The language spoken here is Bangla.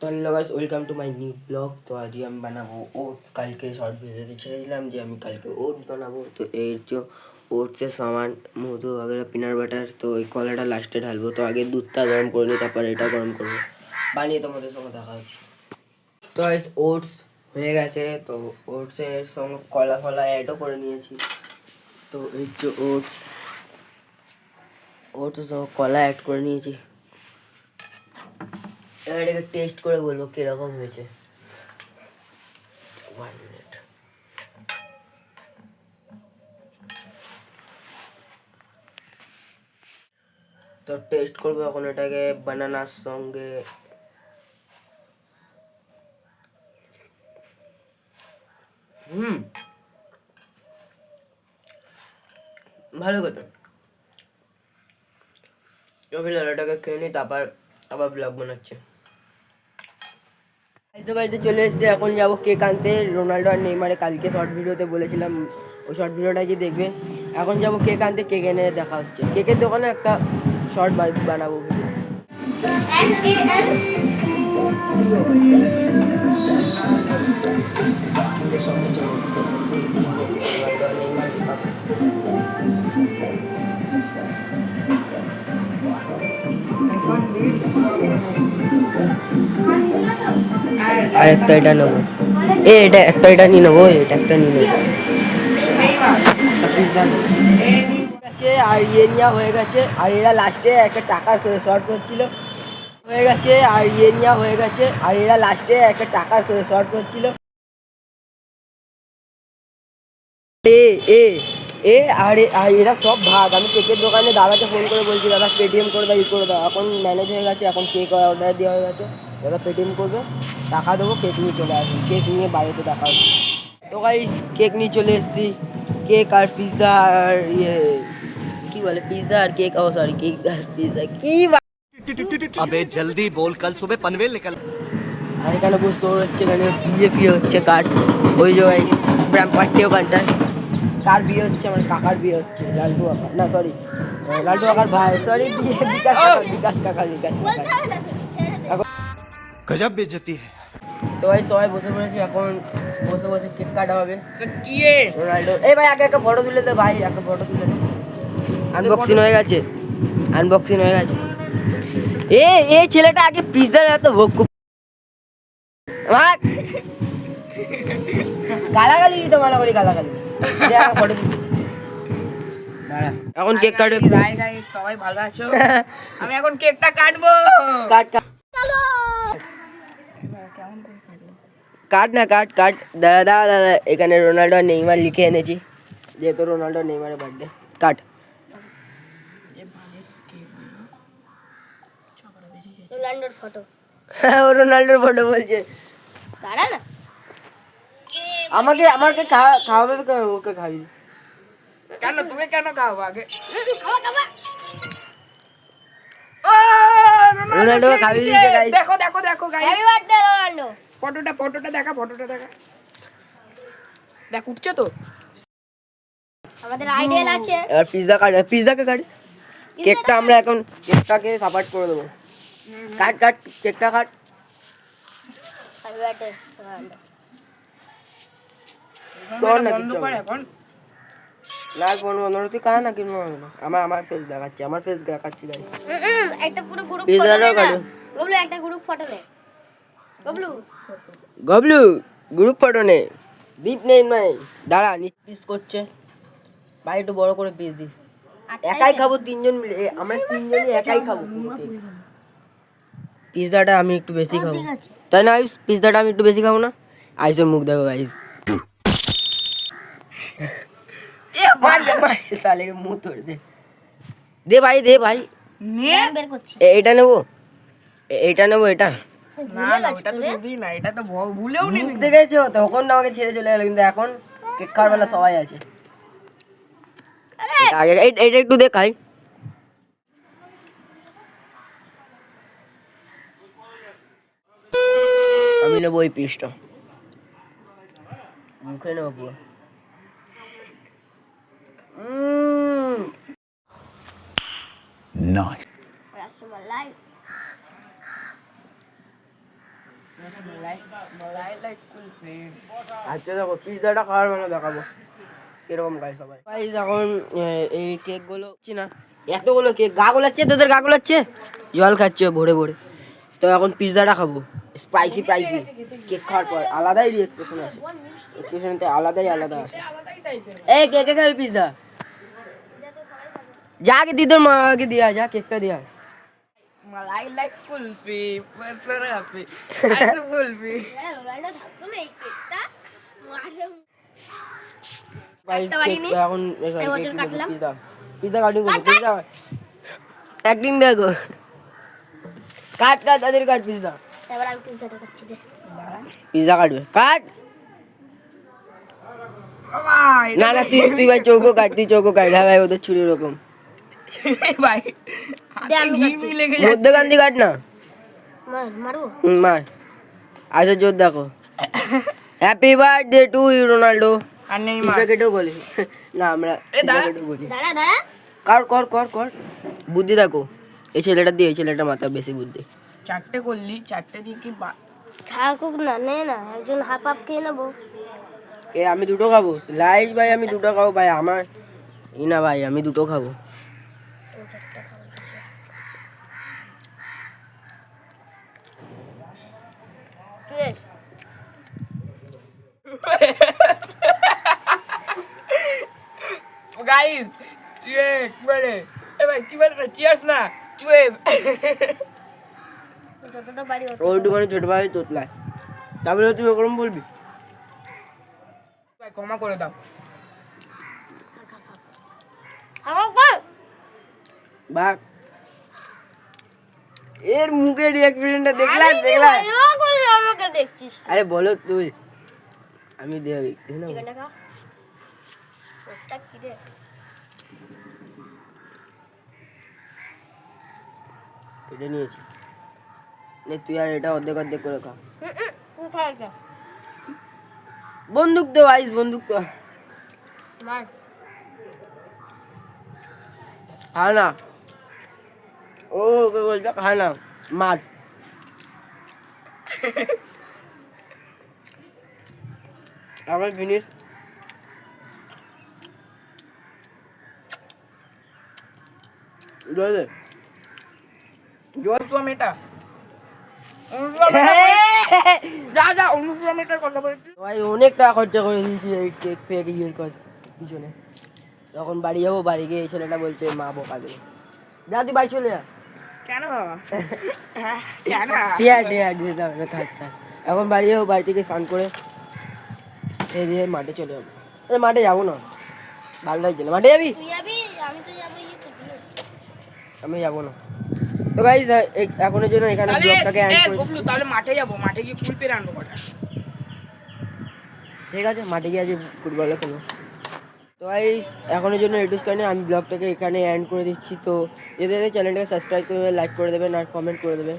তো hello guys, welcome to my new blog. তো আজকে আমি বানাবো ওটস। কালকে শর্ট ভিডিওতে ছেড়েছিলাম যে আমি কালকে ওটস বানাবো। তো এর যে ওটসের সামান মধু वगैरह পিনাট বাটার, তো এই কলাটা লাস্টে ঢালবো। তো আগে দুধটা গরম করে নিই, তারপর এটা গরম করবো, বানিয়ে তোমাদের সঙ্গে দেখা হচ্ছে। তো গাইস ওটস হয়ে গেছে। তো ওটসের সঙ্গে কলা ফলা অ্যাডও করে নিয়েছি। তো এই যে ওটসের সঙ্গে কলা অ্যাড করে নিয়েছি। এবার এটাকে টেস্ট করে বলবো কিরকম হয়েছে। 1 মিনিট। তো টেস্ট করবো এখন এটাকে বানানার সঙ্গে। ভালো কথা। তো ফিলহাল এটাকে খেয়ে নিই, তারপর আবার ব্লগ বানাচ্ছে। তো বাড়িতে চলে এসেছে, এখন যাবো কেক আনতে। রোনাল্ডো আর নেইমারে কালকে শর্ট ভিডিওতে বলেছিলাম ওই শর্ট ভিডিওটা কি দেখবে। এখন যাবো কেক আনতে, কেক এনে দেখা হচ্ছে। কেকের দোকানে একটা শর্ট বানাবো ভিডিও। আর একটা এটা নেবো, এটা একটা এটা নিয়ে নেবো, এটা একটা নিয়ে নেবো। আর ইয়ে নেওয়া হয়ে গেছে, আর এরা লাস্টে একটা টাকা শর্ট করছিল হয়ে গেছে, আর ইয়ে নেওয়া হয়ে গেছে, আর এরা লাস্টে একটা টাকা শর্ট করছিল। এ এ এ আর এরা সব ভাগ। আমি কেকের দোকানে দাদাকে ফোন করে বলছি দাদা পেটিএম করে দাও, করে দাও। এখন ম্যানেজ হয়ে গেছে, এখন কেক অর্ডার দেওয়া হয়ে গেছে। দাদা পেটিএম করবে, টাকা দেবো, কেক নিয়ে চলে আসবে। কেক নিয়ে বাড়িতে দেখা হচ্ছে। তো গাইস কেক নিয়ে চলে এসেছি। কেক আর পিৎজা আর ইয়ে কি বলে, পিৎজা আর কেক, ও সরি কেক আর পিৎজা কি अबे जल्दी बोल, कल सुबह पनवेल निकल। আর এখানে বসে হচ্ছে, এখানে বিয়ে হচ্ছে কার, ওই যে গাইস ব্রাম পার্টি ওখানটায় কার বিয়ে হচ্ছে, আমার কাকার বিয়ে হচ্ছে। লাল্টু কাকা, না সরি লাল্টু কাকার ভাই, সরি বিকাশ কাকা। गजब बेइज्जती है। তো ভাই সবাই বসে পড়েছি, এখন বসে বসে কেক কাটা হবে। কি রোনাল্ডো, এই ভাই আগে একটা ফটো তুলে দে ভাই, একটা ফটো তুলে দে। আনবক্সিং হয়ে গেছে, আনবক্সিং হয়ে গেছে। এই ছেলেটা আগে পিৎজা এত ভোগ গালাগালি দিতে মানা করি, গালাগালি। এখন কেক কাটবে। সবাই ভালো আছো? আমি এখন কেকটা কাটবো। কাট কাট কাট না কাট কাট। দাদা দাদা দাদা, এখানে রোনাল্ডো আর নেইমার লিখে এনেছি, যেহেতু রোনাল্ডো নেইমারের বার্থডে। কাট। রোনাল্ডোর ফটো। ও রোনাল্ডোর ফটো বলছে। দাঁড়া না, আমাকে আমাকে খাওয়াবে, ওকে খাবি কেন? তুমি কেন খাও আগে? রোনাল্ডো খাবি দিয়েছে গাইস। দেখো দেখো দেখো গাইস, হ্যাপি বার্থডে রোনাল্ডো। ফটোটা দেখা, ফটোটা দেখা। দেখ উঠছে তো। আমাদের আইডিয়াল আছে। এবার পিৎজা কাট, পিৎজাকে কাট। কেকটা আমরা এখন কেকটাকে সাপোর্ট করে দেবো। কাট কাট কেকটা কাট। Happy birthday Ronaldo. তোর না বন্ধ কিছু কর এখন। লাল ফোন বন্ধ, তুই কাহা না কিনবো না। আমার ফেস দেখাচ্ছি, আমার ফেস দেখাচ্ছি গাইস। একটা পুরো গ্রুপ ফটো পিৎজাটাও নে না কাটো। গবলু, একটা গ্রুপ ফটো নে গবলু। গবলু গ্রুপ ফটো নে। দীপ নেই নাই, দাঁড়া নিচ পিস করছে ভাই, একটু বড় করে পিস দিস। একাই খাবো তিনজন মিলে, আমরা তিনজনই একাই খাবো পিৎজাটা। আমি একটু বেশি খাবো, তাই না আয়ুষ? পিৎজাটা আমি একটু বেশি খাবো না? আয়ুষের মুখ দেখো গাইস। সালে মুখ তোড় দে, দে ভাই দে ভাই। নে বের করছি। এটা নেবো, এটা নেবো, এটা না না, ওটা তো নিবি না, এটা তো ভুলেও নিবি মুখ দেখেছো, তখন না আমাকে ছেড়ে চলে গেল, কিন্তু এখন কেক খাওয়ার বেলা সবাই আছে। এটা একটু দেখাই। আমি নেবো ওই পিসটা, মুখে নেবো পুরো। Nice. রসমালাই। আচ্ছা দেখো পিৎজাটা খাওয়ার মানে দেখাবো এরকম খাই সবাই গাইস এখন এই কেক গুলো না এতগুলো কেক গা গোলাচ্ছে তোদের গা গোলাচ্ছে জল খাচ্ছে ভরে ভরে তো এখন পিৎজাটা খাবো স্পাইসি কেক খাওয়ার পর আলাদাই রিয়েকশন আসে রিয়েকশনটা আলাদাই আসে এই কে কে খাবি পিৎজা যা কে দিদর মাকে দিয়া যা কেকটা দিয়া मलाई लाइक कुल्फी बर्गर हैप्पी ऐसे कुल्फी রোনাল্ডো থাকতো না এই কেকটা মারে গাইস একটা বাড়ি নি? এখন এবছর কাটলাম। পিৎজা কাটিং করো পিৎজা অ্যাক্টিং দেখো কাট তাদের কাট পিৎজা এবার আমি পিজ্জাটা খাচ্ছি দে পিৎজা কাটবে কাট भाई না না তুই ভাই চৌকো কাট হ্যাঁ ভাই ওদের ছুরি এরকম भाई দে আমি घी খাচ্ছি। भी लेके মধ্যখান্তি কাট না মারবো মার আচ্ছা জোর দেখো happy birthday to you Ronaldo আর नहीं পিৎজা मार কেটেও বলি না আমরা পিৎজা দাঁড়া। কেটেও বলি দাঁড়া দাঁড়া কর বুদ্ধি দেখো এই ছেলেটার মাথা বেশি বুদ্ধি চারটে করলি চারটে দিয়ে কি থাকুক না নে না একজন হাফ হাফ খেয়ে নেবো এ আমি দুটো খাবো লাইস ভাই আমি দুটো খাবো ভাই আমার না ভাই আমি দুটো খাবো তুই এস। गाइस ये बड़े ए भाई की बात चियर्स ना चुए যতটা বাড়ি ওঠে ওইটুখানি ছোট ভাই তোতলায় তারপরে তুই ওরকম বলবি भाई ক্ষমা করে দাও আমার কর বাঘ এর মুখের রিয়াকশনটা দেখলা আমাকে দেখছিস আরে বলো তুই আমি দেখি না চিকেনটা খা ওটা কি রে এটা নিয়েছি নে তুই আর এটা অর্ধেক করে খা খা এটা বন্দুক তো আইস বন্দুক তো মার খা না ও ওকে বলছে খা না মার আমার ফিনিশ জল দে অনুপ্রম এটা যা যা অনুপ্রম এটার কথা বলছি ভাই অনেক টাকা খরচা করে দিয়েছি এই কেক ফেক ইয়ের পিছনে তখন বাড়ি যাবো বাড়ি গিয়ে এই ছেলেটা বলছে মা বোকা দেবে যা তুই বাড়ি চলে যা কেন কেন থাক এখন বাড়ি যাবো বাড়ি থেকে স্নান করে খেয়ে দিয়ে মাঠে চলে যাবো এই মাঠে যাবো না ভালো লাগছে না মাঠে যাবি তুই যাবি আমি তো যাবো ইয়ে করবি আমি যাবো না তো গাইস এখনের জন্য এখানে তাহলে ব্লগটাকে এন্ড করে গবলু তাহলে মাঠে যাবো মাঠে গিয়ে ফুল পেরে আনবো কটা ঠিক আছে মাঠে গিয়ে আজ ফুটবলে খেলো তো গাইস এখনের জন্য এটুস কারণে আমি ব্লগটাকে এখানে এন্ড করে দিচ্ছি তো এদের চ্যানেলটাকে সাবস্ক্রাইব করে লাইক করে দেবেন আর কমেন্ট করে দেবেন